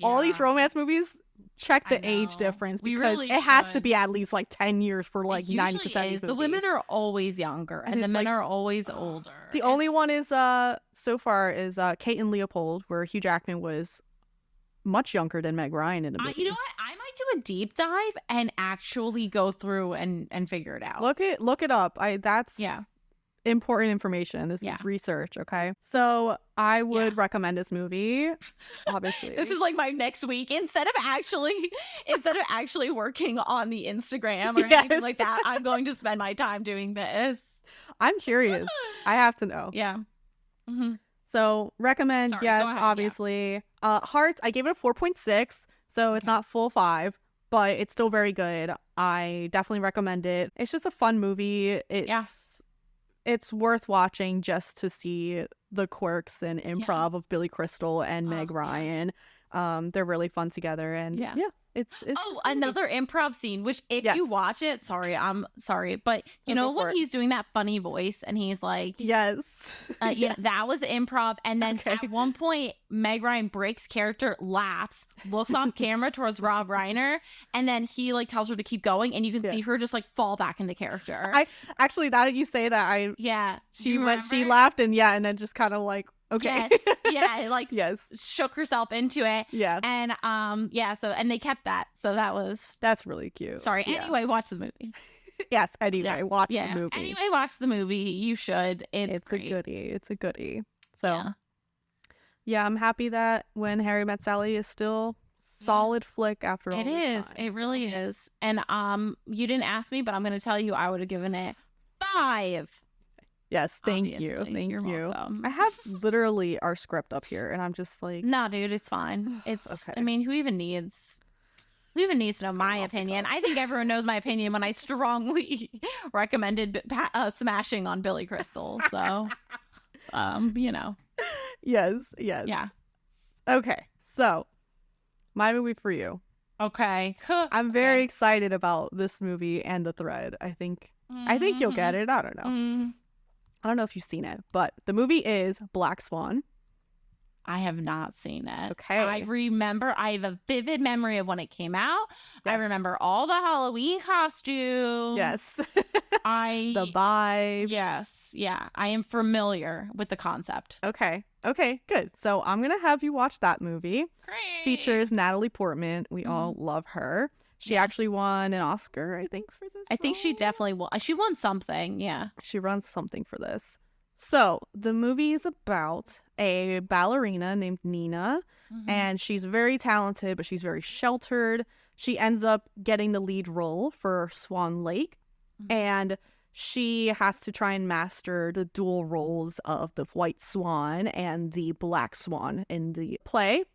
all these romance movies check the age difference, because really it has to be at least like 10 years for like 90% of these movies. The women are always younger and the men are always older. The only one is so far is Kate and Leopold, where Hugh Jackman was much younger than Meg Ryan in the movie. You know what? I might do a deep dive and actually go through and figure it out. Look it up. That's important information. This is research, okay? So I would recommend this movie, obviously. This is like my next week. Instead of actually working on the Instagram or anything like that, I'm going to spend my time doing this. I'm curious. I have to know. Yeah. Mm-hmm. So recommend, yes, obviously. Hearts, I gave it a 4.6, so it's not full 5, but it's still very good. I definitely recommend it. It's just a fun movie. It's worth watching just to see the quirks and improv of Billy Crystal and Meg Ryan. They're really fun together, and it's another improv scene, which if you watch it, I'm sorry, but you know when he's doing that funny voice and he's like, that was improv. And then at one point Meg Ryan breaks character, laughs, looks off camera towards Rob Reiner, and then he like tells her to keep going, and you can see her just like fall back into character. I actually, now that you say that, she laughed and then just kind of like, okay. Yes. Shook herself into it. Yeah. And and they kept that. So that's really cute. Sorry. Yeah. Anyway, watch the movie. Yes, anyway, watch the movie. Anyway, watch the movie. You should. It's great. It's a goodie. So I'm happy that When Harry Met Sally is still solid flick after all it this is. time. It really is. And you didn't ask me, but I'm gonna tell you I would have given it 5. Yes, thank you. You're welcome. I have literally our script up here, and I'm just like, no, dude, it's fine. It's okay. I mean, who even needs to know my opinion? I think everyone knows my opinion when I strongly recommended smashing on Billy Crystal. So, Yes. Yeah. Okay, so my movie for you. Okay. I'm very excited about this movie and the thread. I think you'll get it. I don't know. I don't know if you've seen it, but the movie is Black Swan. I have not seen it. Okay. I have a vivid memory of when it came out. Yes. I remember all the Halloween costumes. Yes. The vibes. Yes. Yeah. I am familiar with the concept. Okay, good. So I'm going to have you watch that movie. Great. Features Natalie Portman. We all love her. She actually won an Oscar, I think, for this. I think she definitely won. She won something, yeah. She won something for this. So the movie is about a ballerina named Nina, and she's very talented, but she's very sheltered. She ends up getting the lead role for Swan Lake, and she has to try and master the dual roles of the white swan and the black swan in the play.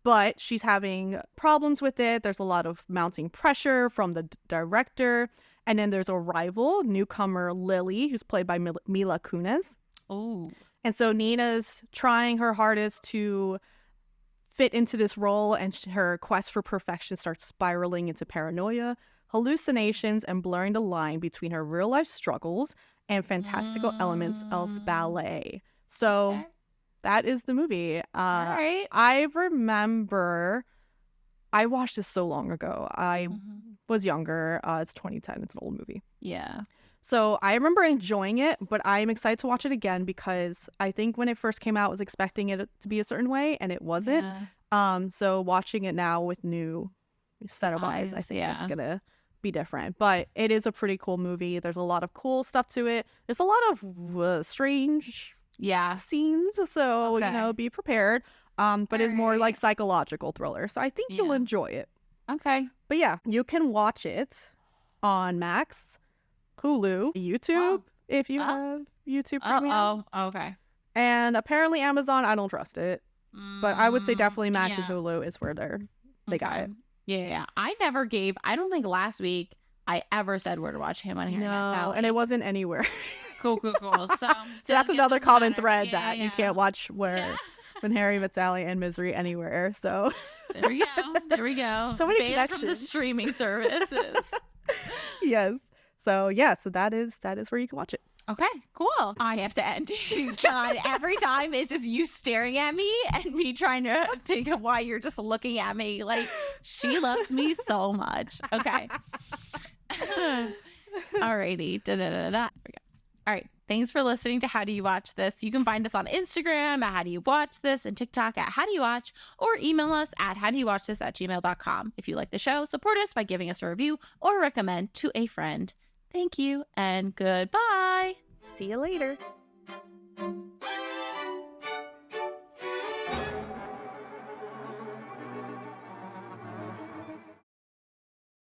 But she's having problems with it. There's a lot of mounting pressure from the director. And then there's a rival, newcomer Lily, who's played by Mila Kunis. Oh. And so Nina's trying her hardest to fit into this role, and her quest for perfection starts spiraling into paranoia, hallucinations, and blurring the line between her real-life struggles and fantastical elements of ballet. So... that is the movie. All right. I remember I watched this so long ago. I was younger. It's 2010. It's an old movie. Yeah. So I remember enjoying it, but I'm excited to watch it again because I think when it first came out, I was expecting it to be a certain way, and it wasn't. Yeah. So watching it now with new set of eyes, I think it's gonna be different. But it is a pretty cool movie. There's a lot of cool stuff to it. There's a lot of strange scenes, so be prepared. But it's more like psychological thriller, so I think you'll enjoy it. Okay. But yeah, you can watch it on Max, Hulu, YouTube if you have YouTube Premium. Okay. And apparently Amazon. I don't trust it, but I would say definitely Max and Hulu is where they got it. Yeah. I don't think last week I ever said where to watch him on Harry Met Sally. And it wasn't anywhere. Cool. So that's another common thread that you can't watch When Harry Met Sally and Misery anywhere. So there we go. So many banned connections from the streaming services. Yes. So yeah, so that is where you can watch it. Okay, cool. I have to end. God, every time it's just you staring at me and me trying to think of why you're just looking at me. Like, she loves me so much. Okay. Alrighty. Da-da-da-da. All right. Thanks for listening to How Do You Watch This? You can find us on Instagram at How Do You Watch This and TikTok at How Do You Watch, or email us at howdoyouwatchthis@gmail.com. If you like the show, support us by giving us a review or recommend to a friend. Thank you and goodbye. See you later.